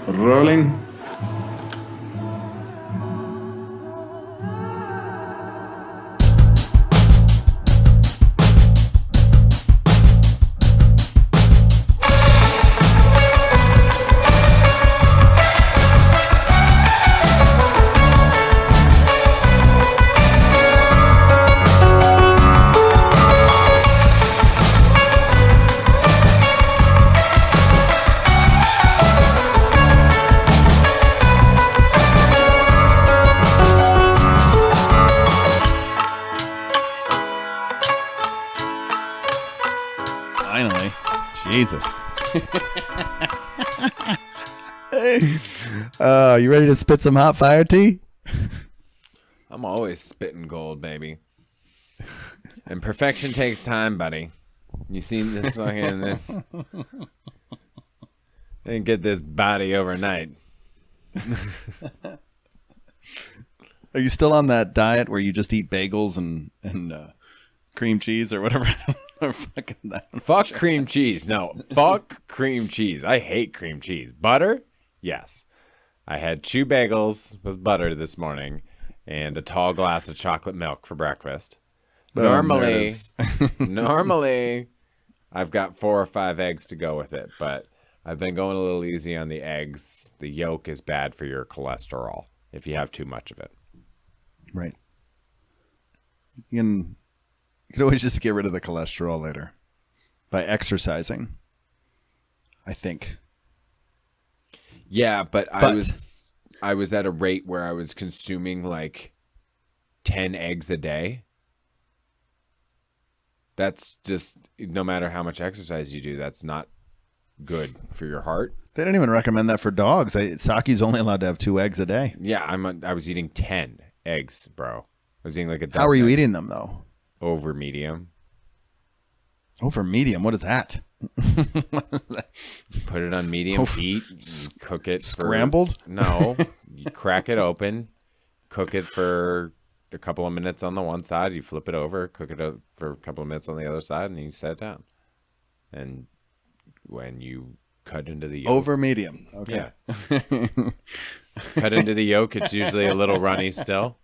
Rolling. Finally. Jesus. You ready to spit some hot fire tea? I'm always spitting gold, baby. And perfection takes time, buddy. You seen this fucking this? Didn't get this body overnight. Are you still on that diet where you just eat bagels and cream cheese or whatever? Fuck cream cheese. No, fuck cream cheese. I hate cream cheese. Butter? Yes. I had 2 bagels with butter this morning and a tall glass of chocolate milk for breakfast. Normally, I've got 4 or 5 eggs to go with it, but I've been going a little easy on the eggs. The yolk is bad for your cholesterol if you have too much of it. Right. You can always just get rid of the cholesterol later by exercising, I think. Yeah, but I was at a rate where I was consuming like 10 eggs a day. That's just, no matter how much exercise you do, that's not good for your heart. They don't even recommend that for dogs. Saki's only allowed to have 2 eggs a day. Yeah, I was eating 10 eggs, bro. I was eating like a dozen. How are you eating them, though? Over medium. Over medium? What is that? Put it on medium heat. Cook it. Scrambled? No. You crack it open. Cook it for a couple of minutes on the one side. You flip it over. Cook it for a couple of minutes on the other side. And you set it down. And when you cut into the yolk. Over medium. Okay. Yeah. Cut into the yolk. It's usually a little runny still.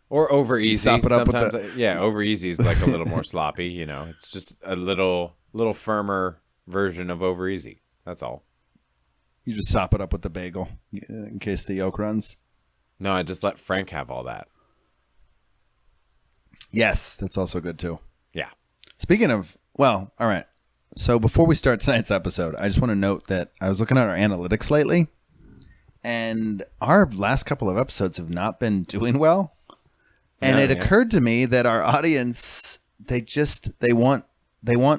Or over easy. Sop it up sometimes, with yeah, over easy is like a little more sloppy. You know, it's just a little firmer version of over easy. That's all. You just sop it up with the bagel in case the yolk runs. No, I just let Frank have all that. Yes, that's also good too. Yeah. Speaking of, well, all right. So before we start tonight's episode, I just want to note that I was looking at our analytics lately, and our last couple of episodes have not been doing well. And it occurred to me that our audience, they want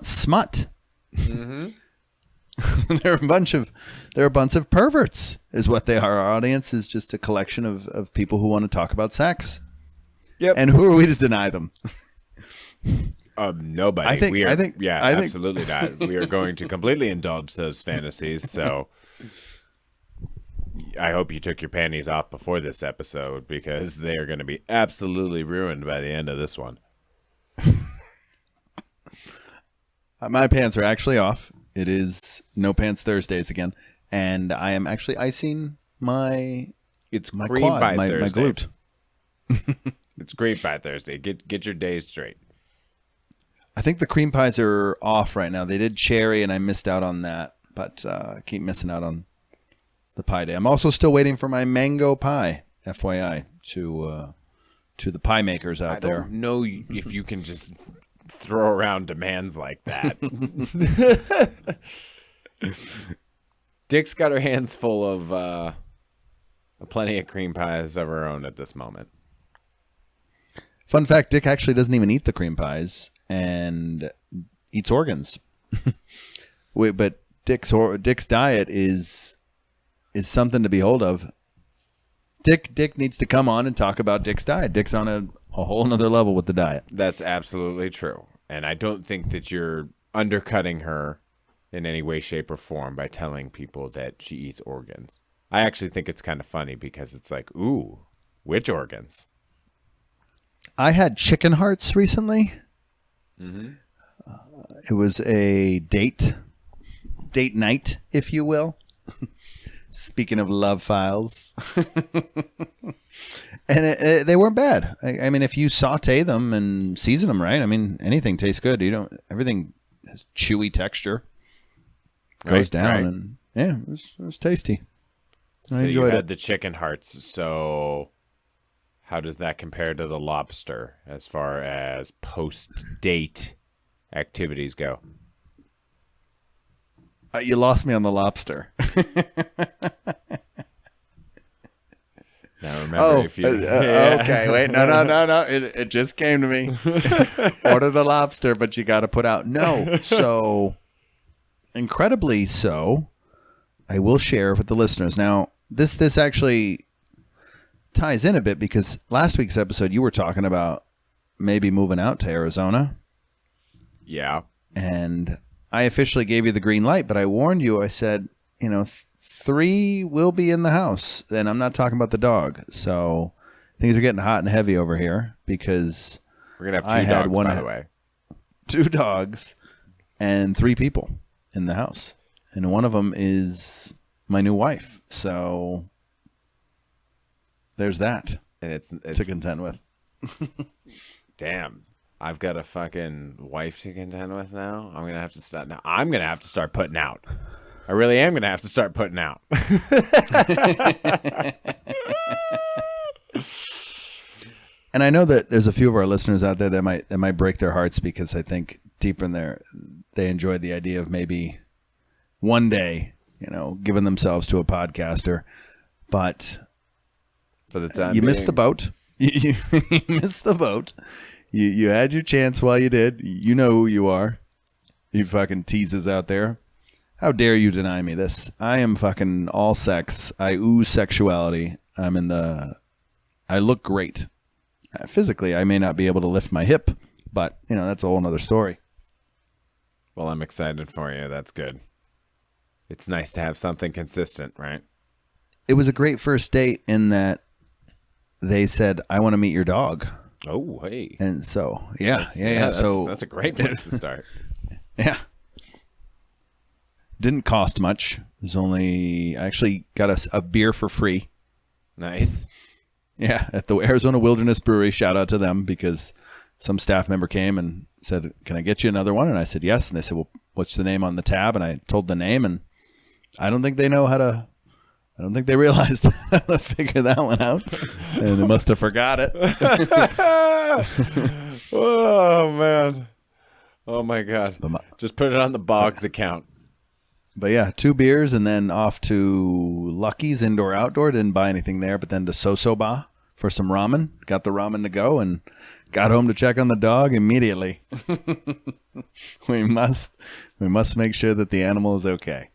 smut. Mm-hmm. They're a bunch of perverts, is what they are. Our audience is just a collection of people who want to talk about sex. Yep. And who are we to deny them? Nobody. I think absolutely not. We are going to completely indulge those fantasies. So I hope you took your panties off before this episode, because they are going to be absolutely ruined by the end of this one. My pants are actually off. It is No Pants Thursdays again, and I am actually icing my Cream quad, Pie my Thursday. glute. It's Cream Pie Thursday. Get your days straight. I think the cream pies are off right now. They did cherry, and I missed out on that, but I keep missing out on the pie day. I'm also still waiting for my mango pie, FYI, to the pie makers out there. I don't know if you can just throw around demands like that. Dick's got her hands full of plenty of cream pies of her own at this moment. Fun fact, Dick actually doesn't even eat the cream pies and eats organs. But Dick's diet is something to behold of. Dick needs to come on and talk about Dick's diet. Dick's on a whole nother level with the diet. That's absolutely true. And I don't think that you're undercutting her in any way, shape, or form by telling people that she eats organs. I actually think it's kind of funny because it's like, ooh, which organs? I had chicken hearts recently. Mm-hmm. It was a date night, if you will. Speaking of love files. And they weren't bad. I mean, if you saute them and season them right, I mean, anything tastes good. Everything has chewy texture, goes down, and yeah, it was tasty. I enjoyed you had it. the chicken hearts. So how does that compare to the lobster as far as post-date activities go? You lost me on the lobster. Now remember, if you okay, wait, no, it just came to me. Order the lobster, but you got to put out so incredibly so. I will share with the listeners now. This actually ties in a bit because last week's episode you were talking about maybe moving out to Arizona. Yeah, and I officially gave you the green light, but I warned you. I said, 3 will be in the house, and I'm not talking about the dog. So things are getting hot and heavy over here because we're gonna have 2 dogs, by the way. 2 dogs and 3 people in the house, and one of them is my new wife. So there's that, and it's to contend with. Damn, I've got a fucking wife to contend with now. I'm gonna have to start now. I'm gonna have to start putting out. I really am going to have to start putting out. And I know that there's a few of our listeners out there that might break their hearts because I think deep in there they enjoyed the idea of maybe one day, giving themselves to a podcaster. But for the time you missed the boat. You missed the boat. You had your chance while you did. You know who you are. You fucking teases out there. How dare you deny me this? I am fucking all sex. I ooze sexuality. I look great. Physically, I may not be able to lift my hip, but, that's a whole nother story. Well, I'm excited for you. That's good. It's nice to have something consistent, right? It was a great first date in that they said, I want to meet your dog. Oh, hey. And so, yeah. So that's a great place to start. Yeah. Didn't cost much. I actually got a beer for free. Nice. Yeah, at the Arizona Wilderness Brewery. Shout out to them because some staff member came and said, can I get you another one? And I said, yes. And they said, well, what's the name on the tab? And I told the name, and I don't think they realized how to figure that one out. And they must have forgot it. Oh, man. Oh, my God. Just put it on the Boggs account. But yeah, 2 beers and then off to Lucky's Indoor Outdoor. Didn't buy anything there, but then to Sosoba for some ramen. Got the ramen to go and got home to check on the dog immediately. We must make sure that the animal is okay.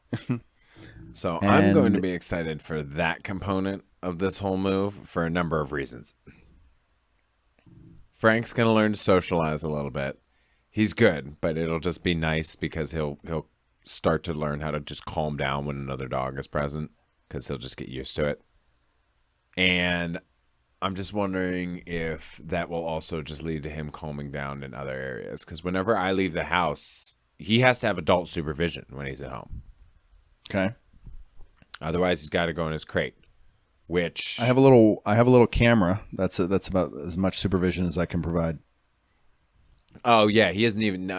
So I'm going to be excited for that component of this whole move for a number of reasons. Frank's going to learn to socialize a little bit. He's good, but it'll just be nice because he'll start to learn how to just calm down when another dog is present because he'll just get used to it. And I'm just wondering if that will also just lead to him calming down in other areas. Because whenever I leave the house, he has to have adult supervision when he's at home. Okay. Otherwise, he's got to go in his crate. Which I have a little camera. That's about as much supervision as I can provide. Oh yeah, he isn't even.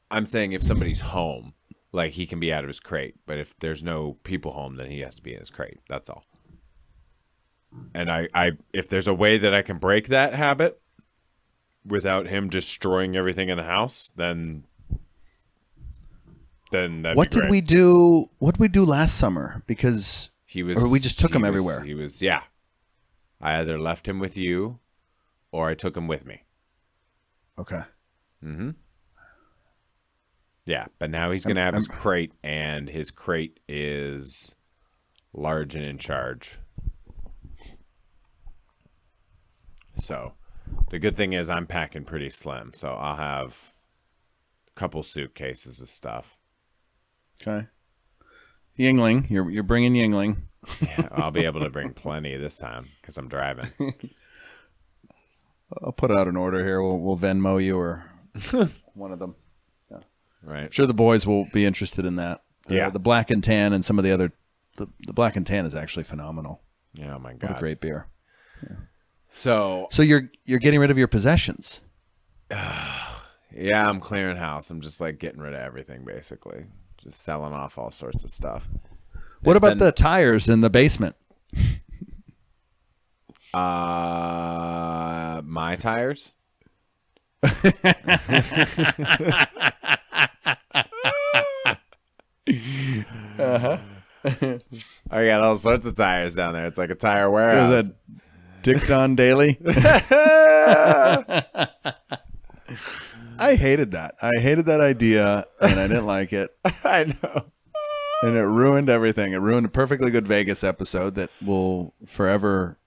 I'm saying if somebody's home, like he can be out of his crate. But if there's no people home, then he has to be in his crate. That's all. And if there's a way that I can break that habit without him destroying everything in the house, then that'd what be great. did we do? What did we do last summer? Because we just took him everywhere. I either left him with you, or I took him with me. Okay. Mm-hmm. Yeah, but now he's gonna have his crate, and his crate is large and in charge. So, the good thing is I'm packing pretty slim, so I'll have a couple suitcases of stuff. Okay. Yingling, you're bringing Yingling. Yeah, I'll be able to bring plenty this time because I'm driving. I'll put out an order here. We'll Venmo you or one of them. Yeah. Right. I'm sure the boys will be interested in that. the black and tan and some of the other. The black and tan is actually phenomenal. Yeah, oh my God, what a great beer. Yeah. So you're getting rid of your possessions. Yeah, I'm clearing house. I'm just like getting rid of everything, basically. Just selling off all sorts of stuff. What about the tires in the basement? My tires. I got all sorts of tires down there. It's like a tire warehouse. Is that Dick Don Daily? I hated that. I hated that idea, and I didn't like it. I know. And it ruined everything. It ruined a perfectly good Vegas episode that will forever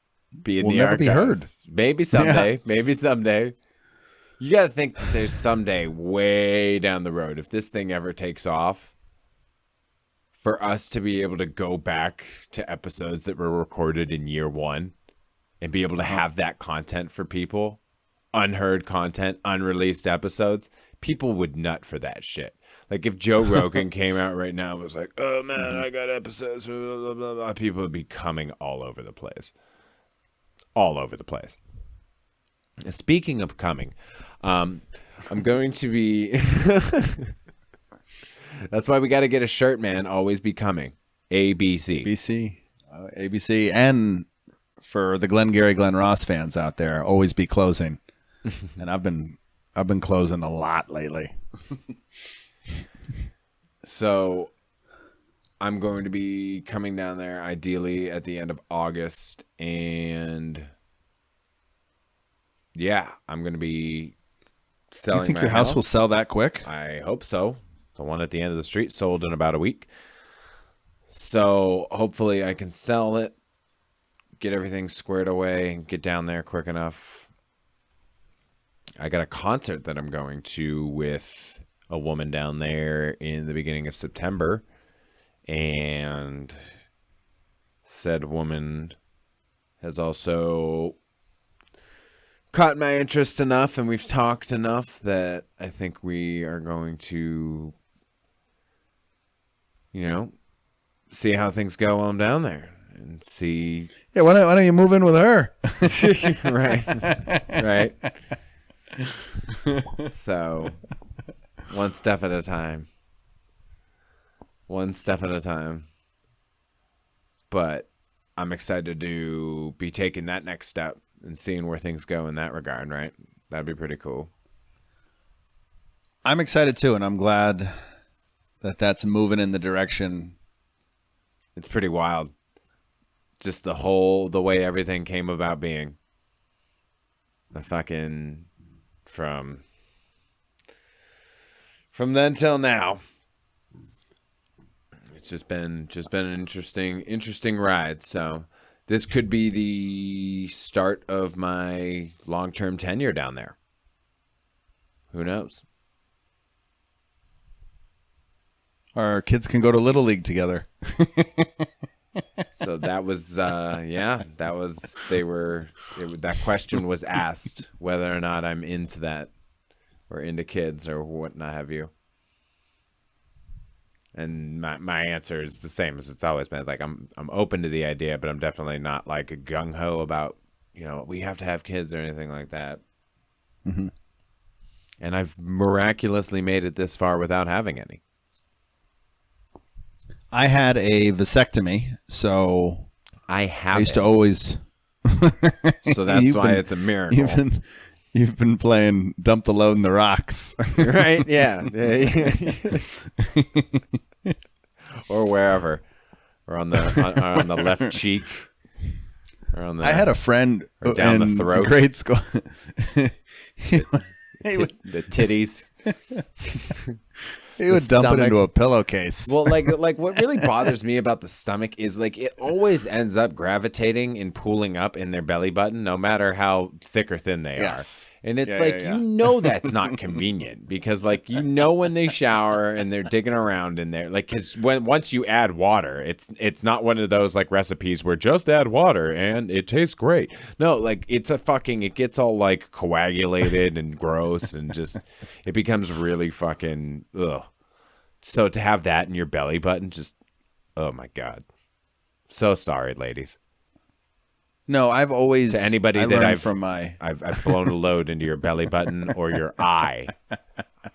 be in will the never archives. Be heard. Maybe someday. Yeah. Maybe someday. You got to think that there's someday way down the road, if this thing ever takes off, for us to be able to go back to episodes that were recorded in year one and be able to have that content for people, unheard content, unreleased episodes, people would nut for that shit. Like if Joe Rogan came out right now and was like, oh man, I got episodes, blah, blah, blah, blah, people would be coming all over the place. All over the place. Speaking of coming, I'm going to be... That's why we got to get a shirt, man. Always be coming. ABC. ABC. And for the Glengarry Glen Ross fans out there, always be closing. And I've been closing a lot lately. So I'm going to be coming down there ideally at the end of August, and yeah, I'm going to be selling. You think your house will sell that quick? I hope so. The one at the end of the street sold in about a week. So hopefully I can sell it, get everything squared away, and get down there quick enough. I got a concert that I'm going to with a woman down there in the beginning of September. And said woman has also caught my interest enough, and we've talked enough that I think we are going to, see how things go while I'm down there and see. Yeah, why don't you move in with her? Right. So, one step at a time. One step at a time. But I'm excited to be taking that next step and seeing where things go in that regard, right? That'd be pretty cool. I'm excited too, and I'm glad that that's moving in the direction. It's pretty wild. Just the way everything came about being. The fucking from then till now. It's just been an interesting ride. So this could be the start of my long-term tenure down there. Who knows? Our kids can go to Little League together. So that was, that question was asked whether or not I'm into that or into kids or what not have you. And my answer is the same as it's always been. Like I'm open to the idea, but I'm definitely not like gung ho about, we have to have kids or anything like that. Mm-hmm. And I've miraculously made it this far without having any. I had a vasectomy, so I used to always. So that's why it's a miracle. You've been playing Dump the Load in the Rocks. Right? Yeah. Or wherever. Or on the left cheek. Or on the, I had a friend down in the throat. Grade school. The titties. He would dump it into a pillowcase. Well, like what really bothers me about the stomach is like it always ends up gravitating and pooling up in their belly button, no matter how thick or thin they are. And it's that's not convenient because when they shower and they're digging around in there, because once you add water, it's not one of those like recipes where just add water and it tastes great. No, it's it gets all like coagulated and gross and just it becomes really fucking ugh. So to have that in your belly button, just, oh my God. So sorry, ladies. No, I've always To anybody I that learned from my I've blown a load into your belly button or your eye,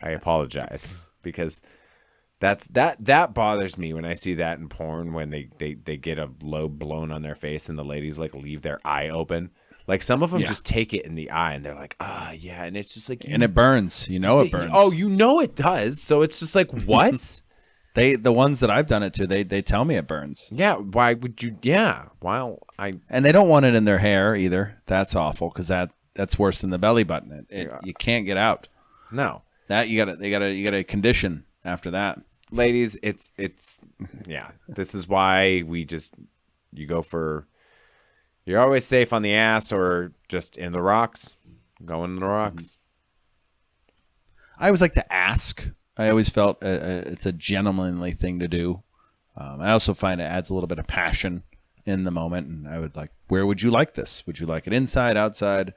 I apologize, because that bothers me when I see that in porn, when they get a load blown on their face and the ladies like leave their eye open. Like some of them just take it in the eye and they're like, yeah, and it's just like, and it burns. You know it burns. Oh, you know it does. So it's just like, what? The ones that I've done it to, they tell me it burns. Yeah, why would you? Yeah, well, and they don't want it in their hair either. That's awful, because that's worse than the belly button. You can't get out. No, that you gotta condition after that. Ladies, it's yeah. This is why you go for. You're always safe on the ass or just in the rocks. Going in the rocks. I always like to ask. I always felt it's a gentlemanly thing to do. I also find it adds a little bit of passion in the moment. And I would like, where would you like this? Would you like it inside, outside,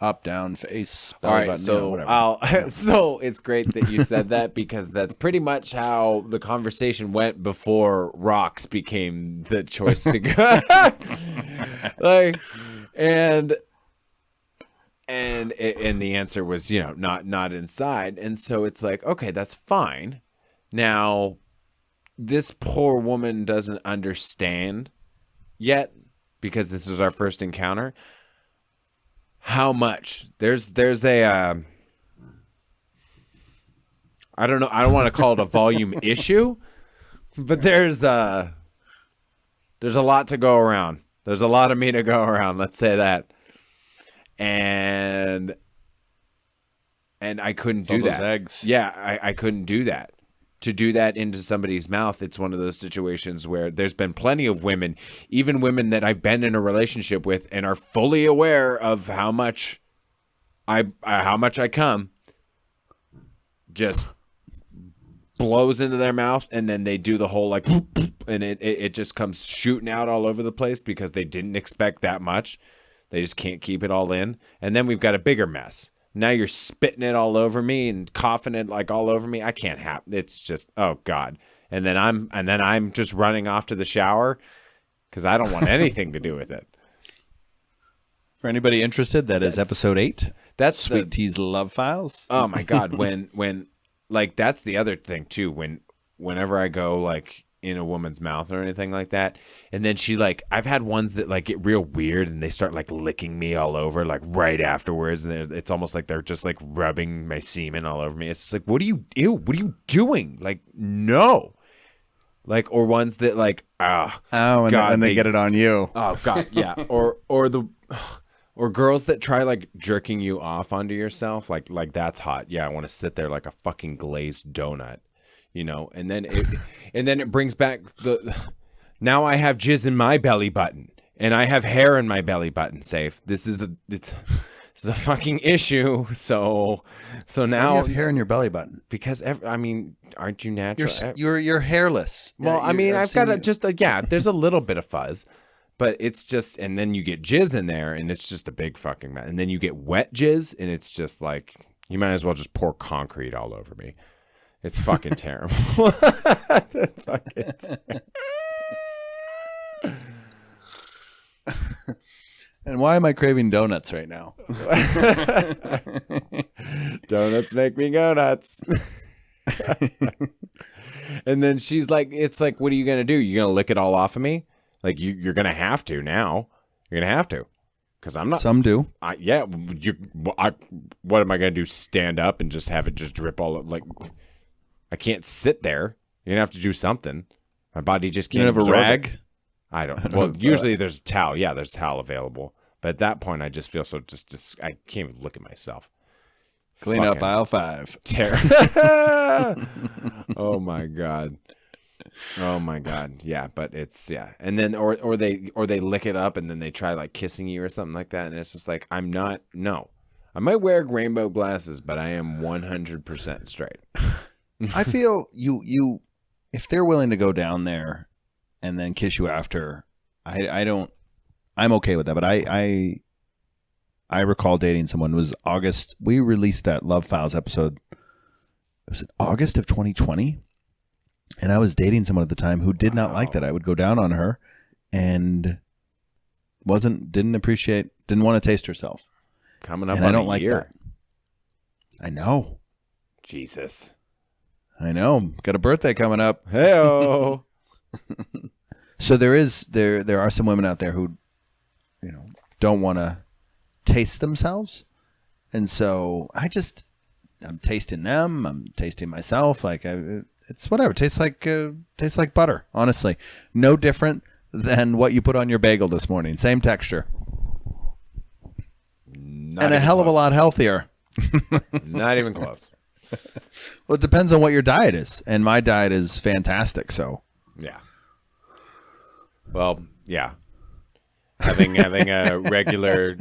up, down, face? All right, button, so so it's great that you said that, because that's pretty much how the conversation went before rocks became the choice to go. Like, and the answer was, not inside. And so it's like, okay, that's fine. Now, this poor woman doesn't understand yet, because this is our first encounter, how much there's a I don't know, I don't want to call it a volume issue, but there's a lot to go around. There's a lot of me to go around, let's say that. And I couldn't do that. Eggs. Yeah, I couldn't do that. To do that into somebody's mouth, it's one of those situations where there's been plenty of women, even women that I've been in a relationship with and are fully aware of how much I come, just blows into their mouth, and then they do the whole like, and it just comes shooting out all over the place because they didn't expect that much. They just can't keep it all in. And then we've got a bigger mess. Now you're spitting it all over me and coughing it like all over me. I can't have, it's just, oh God. And then I'm just running off to the shower because I don't want anything to do with it. For anybody interested, that's episode 8. That's Sweet T's Love Files. Oh my God. When like, that's the other thing too. Whenever I go like in a woman's mouth or anything like that, and then she like, I've had ones that like get real weird and they start like licking me all over like right afterwards, and it's almost like they're just like rubbing my semen all over me. It's just like, what are you doing? Like, no. Like, or ones that like, and God, they get it on you. Oh God, yeah. Or girls that try like jerking you off onto yourself, like that's hot. Yeah, I want to sit there like a fucking glazed donut. And then it brings back now I have jizz in my belly button and I have hair in my belly button. Saif. This is a fucking issue. So now you have hair in your belly button because aren't you natural? You're hairless. Well, I've got there's a little bit of fuzz, but it's just, and then you get jizz in there and it's just a big fucking mess. And then you get wet jizz and it's just like, you might as well just pour concrete all over me. It's fucking terrible. It's fucking terrible. And why am I craving donuts right now? Donuts make me go nuts. And then she's like, it's like, what are you going to do? You're going to lick it all off of me? Like, you're going to have to now. You're going to have to. Because I'm not. Some do. What am I going to do? Stand up and just have it just drip all like. I can't sit there. You're going to have to do something. My body just can't. You have a rag? It. I don't. Well, usually there's a towel. Yeah, there's a towel available. But at that point, I just feel so just I can't even look at myself. Clean fucking up aisle 5. Oh my God. Oh my God. Yeah, but it's and then or they lick it up and then they try like kissing you or something like that, and it's just like, I'm not. No, I might wear rainbow glasses, but I am 100% straight. I feel you if they're willing to go down there and then kiss you after, I'm okay with that. But I recall dating someone, it was August. We released that Love Files episode was it August of 2020? And I was dating someone at the time who did not like that I would go down on her and didn't want to taste herself. Coming up and on I don't a like year. that. I know. Jesus. I know. Got a birthday coming up. Hey-o. So there are some women out there who, don't want to taste themselves. And so I'm tasting them. I'm tasting myself. Like it's whatever. Tastes like butter. Honestly, no different than what you put on your bagel this morning. Same texture, and a hell of a lot healthier. Not even close. Well, it depends on what your diet is, and my diet is fantastic. So yeah. Well, yeah. Having a regular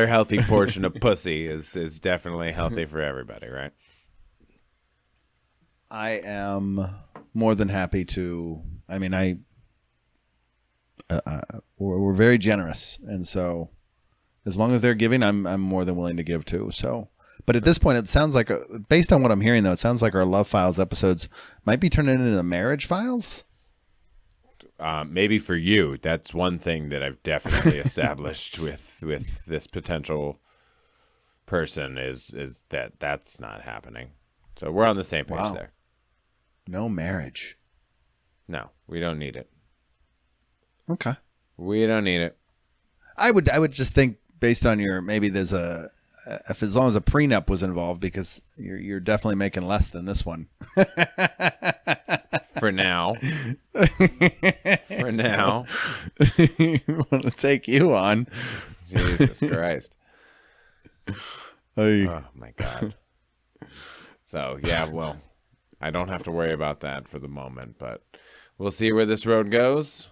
healthy portion of pussy is definitely healthy for everybody, right? I am more than happy to. I mean, we're very generous, and so as long as they're giving, I'm more than willing to give too. So, but at this point, it sounds like, based on what I'm hearing, though, it sounds like our Love Files episodes might be turning into Marriage Files. Maybe for you, that's one thing that I've definitely established with this potential person is that's not happening. So we're on the same page there. No marriage. No, we don't need it. Okay. We don't need it. I would just think, based on maybe there's as long as a prenup was involved, because you're definitely making less than this one. For now. For now. Want to take you on. Jesus Christ. Hey. Oh my God. So yeah, well, I don't have to worry about that for the moment, but we'll see where this road goes.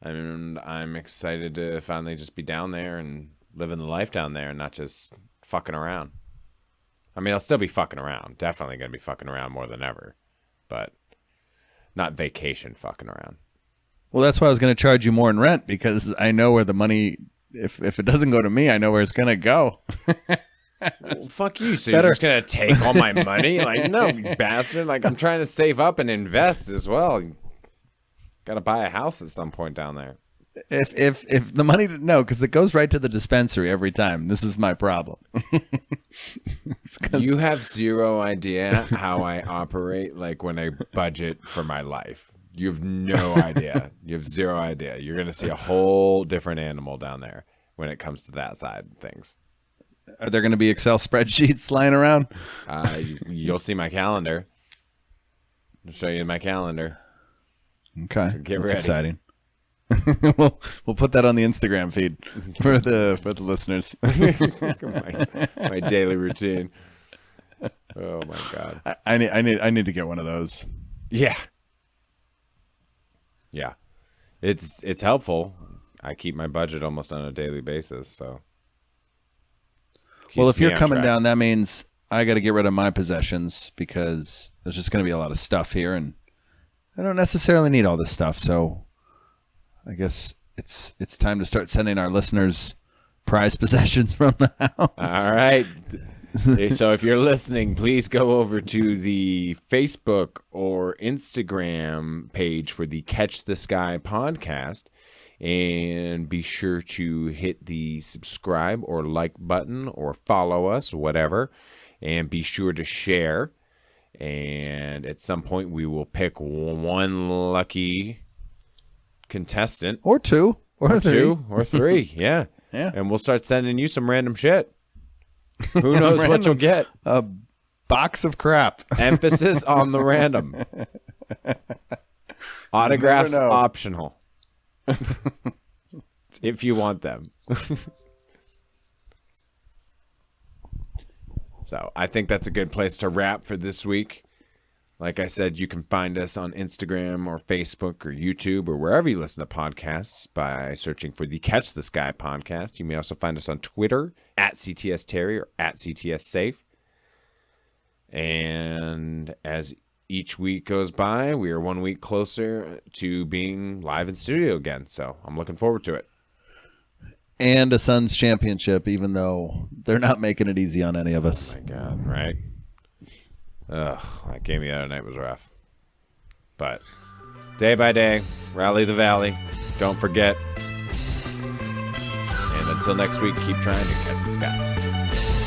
And I'm excited to finally just be down there and living the life down there and not just fucking around. I mean, I'll still be fucking around. Definitely going to be fucking around more than ever. But not vacation fucking around. Well, that's why I was going to charge you more in rent, because I know where the money, if it doesn't go to me, I know where it's going to go. Well, fuck you. So you're just going to take all my money? Like, no, you bastard. Like, I'm trying to save up and invest as well. Got to buy a house at some point down there. If the money, no, because it goes right to the dispensary every time. This is my problem. You have zero idea how I operate, like when I budget for my life. You have no idea. You have zero idea. You're going to see a whole different animal down there when it comes to that side of things. Are there going to be Excel spreadsheets lying around? You'll see my calendar. I'll show you my calendar. Okay, so get that's ready. Exciting. we'll put that on the Instagram feed for the listeners. my daily routine. Oh my God. I need to get one of those. Yeah. Yeah. It's helpful. I keep my budget almost on a daily basis, so. Well, if you're coming down, that means I got to get rid of my possessions, because there's just going to be a lot of stuff here, and I don't necessarily need all this stuff. So I guess it's time to start sending our listeners prized possessions from the house. All right. So if you're listening, please go over to the Facebook or Instagram page for the Catch the Sky podcast, and be sure to hit the subscribe or like button or follow us, whatever, and be sure to share. And at some point we will pick one lucky contestant, or two, or three. Two or three. Yeah. Yeah. And we'll start sending you some random shit. Who knows what you'll get? A box of crap. Emphasis on the random. Autographs optional. If you want them. So I think that's a good place to wrap for this week. Like I said, you can find us on Instagram or Facebook or YouTube or wherever you listen to podcasts by searching for the Catch the Sky podcast. You may also find us on Twitter at CTS Terry or at CTS Saif. And as each week goes by, we are 1 week closer to being live in studio again. So I'm looking forward to it. And a Suns championship, even though they're not making it easy on any of us. Oh my God, right? Ugh, that game the other night was rough. But day by day, rally the valley. Don't forget. And until next week, keep trying to catch the sky.